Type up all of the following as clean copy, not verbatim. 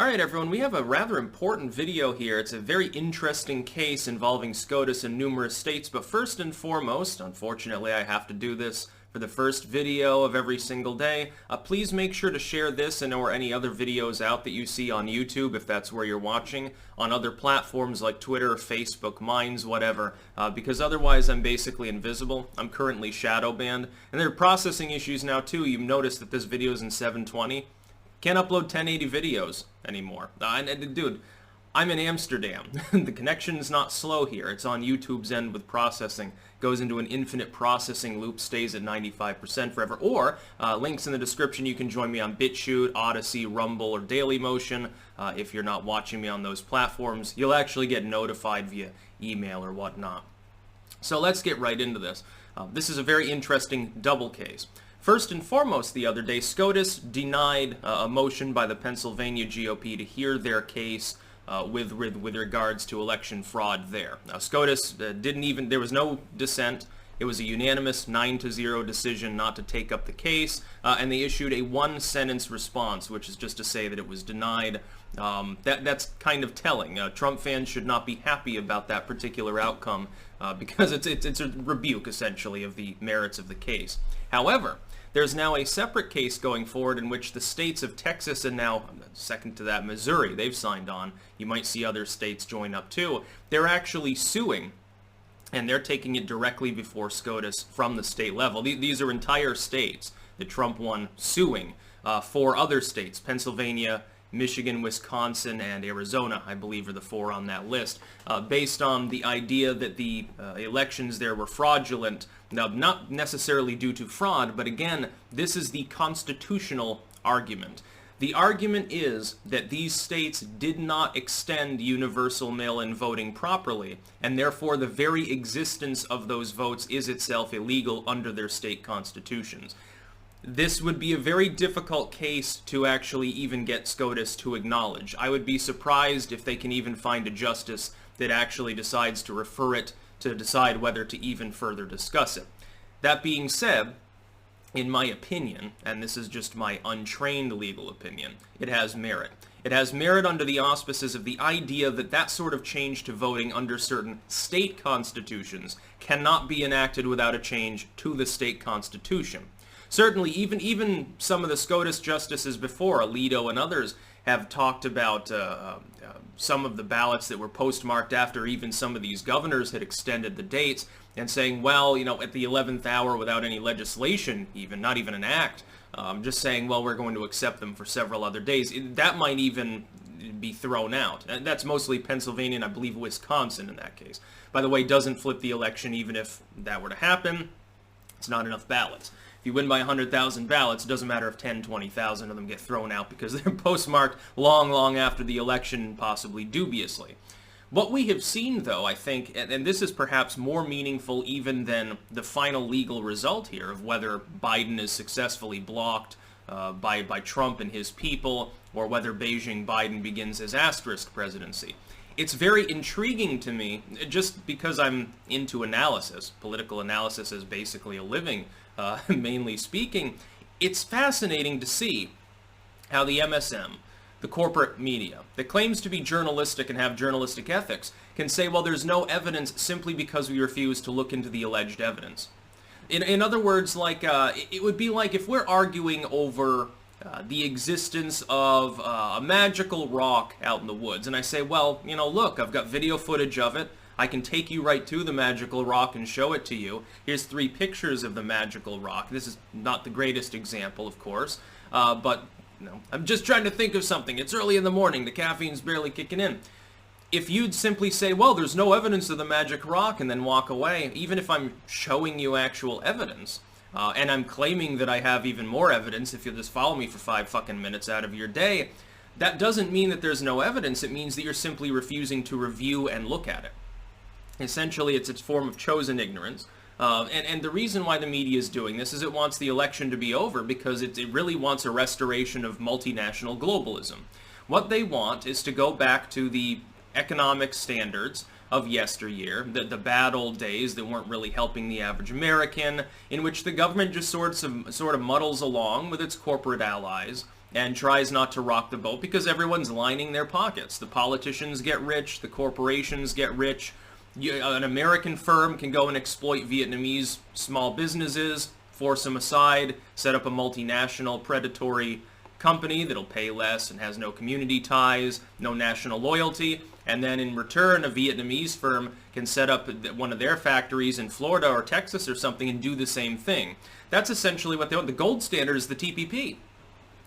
Alright everyone, we have a rather important video here. It's a very interesting case involving SCOTUS in numerous states, but first and foremost, unfortunately I have to do this for the first video of every single day, please make sure to share this and or any other videos out that you see on YouTube, if that's where you're watching, on other platforms like Twitter, Facebook, Minds, whatever, because otherwise I'm basically invisible. I'm currently shadow banned, and there are processing issues now too. You've noticed that this video is in 720. Can't upload 1080 videos anymore. Dude, I'm in Amsterdam. The connection's not slow here. It's on YouTube's end with processing. Goes into an infinite processing loop, stays at 95% forever. Or, links in the description, you can join me on BitChute, Odyssey, Rumble, or Dailymotion. If you're not watching me on those platforms, you'll actually get notified via email or whatnot. So let's get right into this. This is a very interesting double case. First and foremost, the other day, SCOTUS denied a motion by the Pennsylvania GOP to hear their case with regards to election fraud there. Now, SCOTUS there was no dissent. It was a unanimous 9-0 decision not to take up the case, and they issued a one-sentence response, which is just to say that it was denied. That's kind of telling. Trump fans should not be happy about that particular outcome because it's a rebuke, essentially, of the merits of the case. However, there's now a separate case going forward in which the states of Texas and now, second to that, Missouri, they've signed on. You might see other states join up too. They're actually suing, and they're taking it directly before SCOTUS from the state level. These are entire states that Trump won suing for other states. Pennsylvania, Michigan, Wisconsin, and Arizona, I believe, are the four on that list, based on the idea that the elections there were fraudulent. Now, not necessarily due to fraud, but again, this is the constitutional argument. The argument is that these states did not extend universal mail-in voting properly, and therefore the very existence of those votes is itself illegal under their state constitutions. This would be a very difficult case to actually even get SCOTUS to acknowledge. I would be surprised if they can even find a justice that actually decides to refer it to decide whether to even further discuss it. That being said, in my opinion, and this is just my untrained legal opinion, it has merit. It has merit under the auspices of the idea that that sort of change to voting under certain state constitutions cannot be enacted without a change to the state constitution. Certainly, even some of the SCOTUS justices before, Alito and others, have talked about some of the ballots that were postmarked after even some of these governors had extended the dates, and saying, well, you know, at the 11th hour without any legislation, not even an act, just saying, well, we're going to accept them for several other days. That might even be thrown out. And that's mostly Pennsylvania and I believe Wisconsin in that case. By the way, doesn't flip the election even if that were to happen. It's not enough ballots. If you win by 100,000 ballots, it doesn't matter if 10, 20,000 of them get thrown out because they're postmarked long after the election, possibly dubiously. What we have seen, though, I think, and this is perhaps more meaningful even than the final legal result here of whether Biden is successfully blocked by Trump and his people, or whether Beijing-Biden begins his asterisk presidency. It's very intriguing to me, just because I'm into analysis. Political analysis is basically a living, mainly speaking. It's fascinating to see how the MSM, the corporate media, that claims to be journalistic and have journalistic ethics, can say, well, there's no evidence simply because we refuse to look into the alleged evidence. In other words, like, it would be like if we're arguing over the existence of a magical rock out in the woods, and I say, well, you know, look, I've got video footage of it. I can take you right to the magical rock and show it to you. Here's 3 pictures of the magical rock. This is not the greatest example, of course, but you know, I'm just trying to think of something. It's early in the morning. The caffeine's barely kicking in. If you'd simply say, well, there's no evidence of the magic rock, and then walk away, even if I'm showing you actual evidence, and I'm claiming that I have even more evidence if you'll just follow me for 5 fucking minutes out of your day, that doesn't mean that there's no evidence. It means that you're simply refusing to review and look at it. Essentially, it's its form of chosen ignorance. And the reason why the media is doing this is it wants the election to be over because it really wants a restoration of multinational globalism. What they want is to go back to the economic standards of yesteryear, the bad old days that weren't really helping the average American, in which the government just sort of muddles along with its corporate allies and tries not to rock the boat because everyone's lining their pockets. The politicians get rich, the corporations get rich. An American firm can go and exploit Vietnamese small businesses, force them aside, set up a multinational predatory company that'll pay less and has no community ties, no national loyalty, and then in return a Vietnamese firm can set up one of their factories in Florida or Texas or something and do the same thing. That's essentially what they want. The gold standard is the TPP.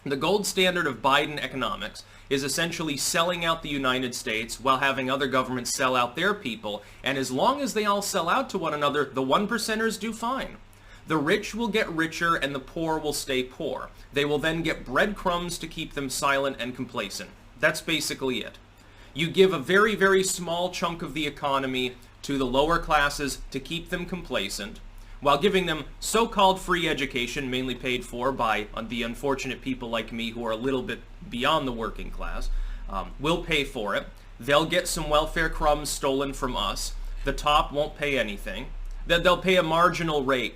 The gold standard of Biden economics is essentially selling out the United States while having other governments sell out their people, and as long as they all sell out to one another, the one percenters do fine. The rich will get richer and the poor will stay poor. They will then get breadcrumbs to keep them silent and complacent. That's basically it. You give a very, very small chunk of the economy to the lower classes to keep them complacent, while giving them so-called free education, mainly paid for by the unfortunate people like me who are a little bit beyond the working class. We'll pay for it. They'll get some welfare crumbs stolen from us. The top won't pay anything. They'll pay a marginal rate,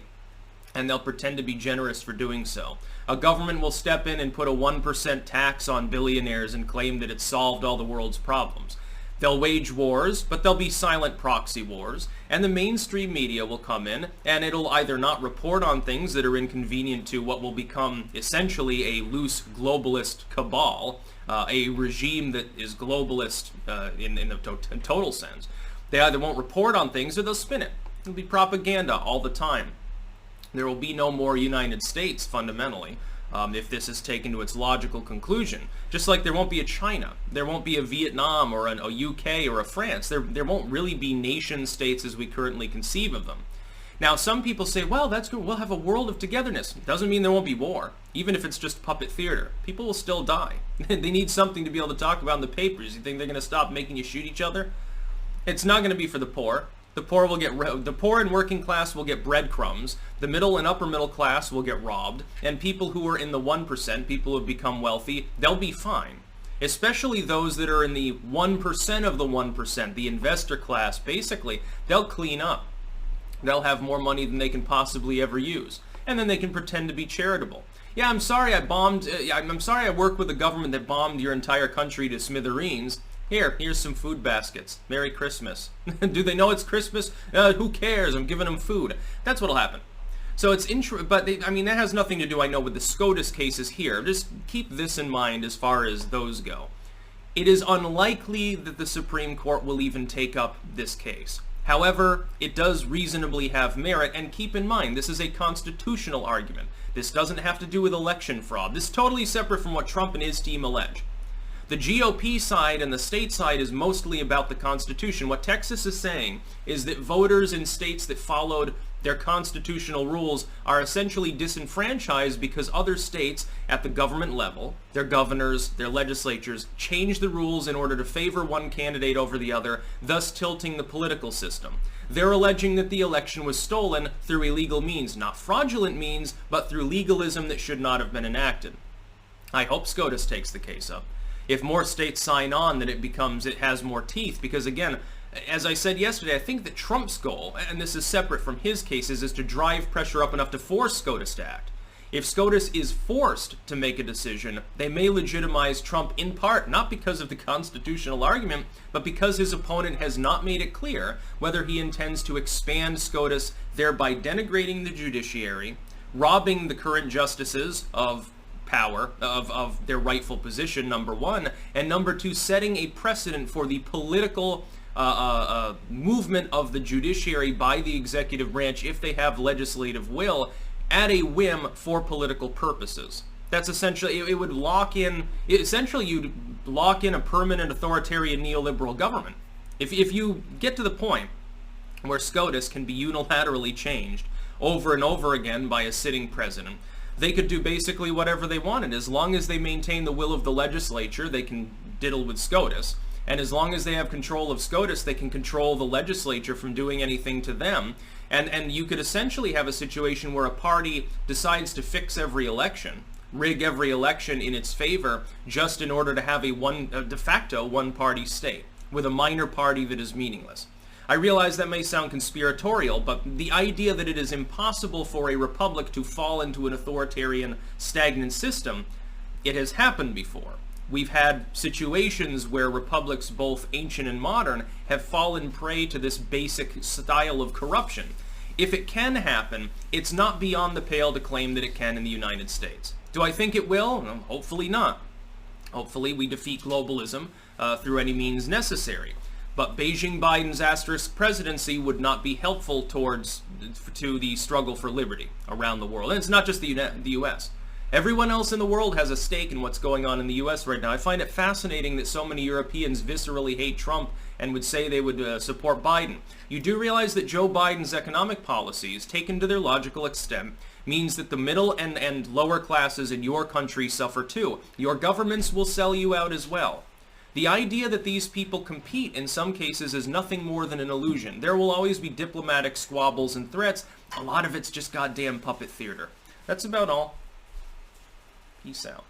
and they'll pretend to be generous for doing so. A government will step in and put a 1% tax on billionaires and claim that it's solved all the world's problems. They'll wage wars, but they'll be silent proxy wars, and the mainstream media will come in, and it'll either not report on things that are inconvenient to what will become essentially a loose globalist cabal, a regime that is globalist in the total sense. They either won't report on things or they'll spin it. It'll be propaganda all the time. There will be no more United States, fundamentally, if this is taken to its logical conclusion. Just like there won't be a China, there won't be a Vietnam or a UK or a France. There won't really be nation states as we currently conceive of them. Now, some people say, well, that's good, we'll have a world of togetherness. It doesn't mean there won't be war, even if it's just puppet theater. People will still die. They need something to be able to talk about in the papers. You think they're going to stop making you shoot each other? It's not going to be for the poor. The poor and working class will get breadcrumbs. The middle and upper middle class will get robbed, and people who are in the 1%, people who have become wealthy, they'll be fine. Especially those that are in the 1% of the 1%, the investor class. Basically, they'll clean up. They'll have more money than they can possibly ever use, and then they can pretend to be charitable. Yeah, I'm sorry I'm sorry I work with a government that bombed your entire country to smithereens. Here's some food baskets. Merry Christmas. Do they know it's Christmas? Who cares? I'm giving them food. That's what'll happen. So it's but that has nothing to do, I know, with the SCOTUS cases here. Just keep this in mind as far as those go. It is unlikely that the Supreme Court will even take up this case. However, it does reasonably have merit, and keep in mind, this is a constitutional argument. This doesn't have to do with election fraud. This is totally separate from what Trump and his team allege. The GOP side and the state side is mostly about the Constitution. What Texas is saying is that voters in states that followed their constitutional rules are essentially disenfranchised because other states at the government level, their governors, their legislatures, change the rules in order to favor one candidate over the other, thus tilting the political system. They're alleging that the election was stolen through illegal means, not fraudulent means, but through legalism that should not have been enacted. I hope SCOTUS takes the case up. If more states sign on, that it has more teeth, because again, as I said yesterday, I think that Trump's goal, and this is separate from his cases, is to drive pressure up enough to force SCOTUS to act. If SCOTUS is forced to make a decision, they may legitimize Trump in part, not because of the constitutional argument, but because his opponent has not made it clear whether he intends to expand SCOTUS, thereby denigrating the judiciary, robbing the current justices of power, of their rightful position, number one, and number two, setting a precedent for the political movement of the judiciary by the executive branch, if they have legislative will, at a whim for political purposes. That's essentially, it would lock in, essentially you'd lock in a permanent authoritarian neoliberal government. If you get to the point where SCOTUS can be unilaterally changed over and over again by a sitting president, they could do basically whatever they wanted. As long as they maintain the will of the legislature, they can diddle with SCOTUS. And as long as they have control of SCOTUS, they can control the legislature from doing anything to them. And you could essentially have a situation where a party decides to fix every election, rig every election in its favor, just in order to have a de facto one-party state, with a minor party that is meaningless. I realize that may sound conspiratorial, but the idea that it is impossible for a republic to fall into an authoritarian, stagnant system It has happened before. We've had situations where republics, both ancient and modern, have fallen prey to this basic style of corruption. If it can happen, it's not beyond the pale to claim that it can in the United States. Do I think it will? No, hopefully not. Hopefully we defeat globalism through any means necessary. But Beijing Biden's asterisk presidency would not be helpful to the struggle for liberty around the world. And it's not just the U.S. Everyone else in the world has a stake in what's going on in the U.S. right now. I find it fascinating that so many Europeans viscerally hate Trump and would say they would support Biden. You do realize that Joe Biden's economic policies, taken to their logical extent, means that the middle and lower classes in your country suffer too. Your governments will sell you out as well. The idea that these people compete in some cases is nothing more than an illusion. There will always be diplomatic squabbles and threats. A lot of it's just goddamn puppet theater. That's about all. Peace out.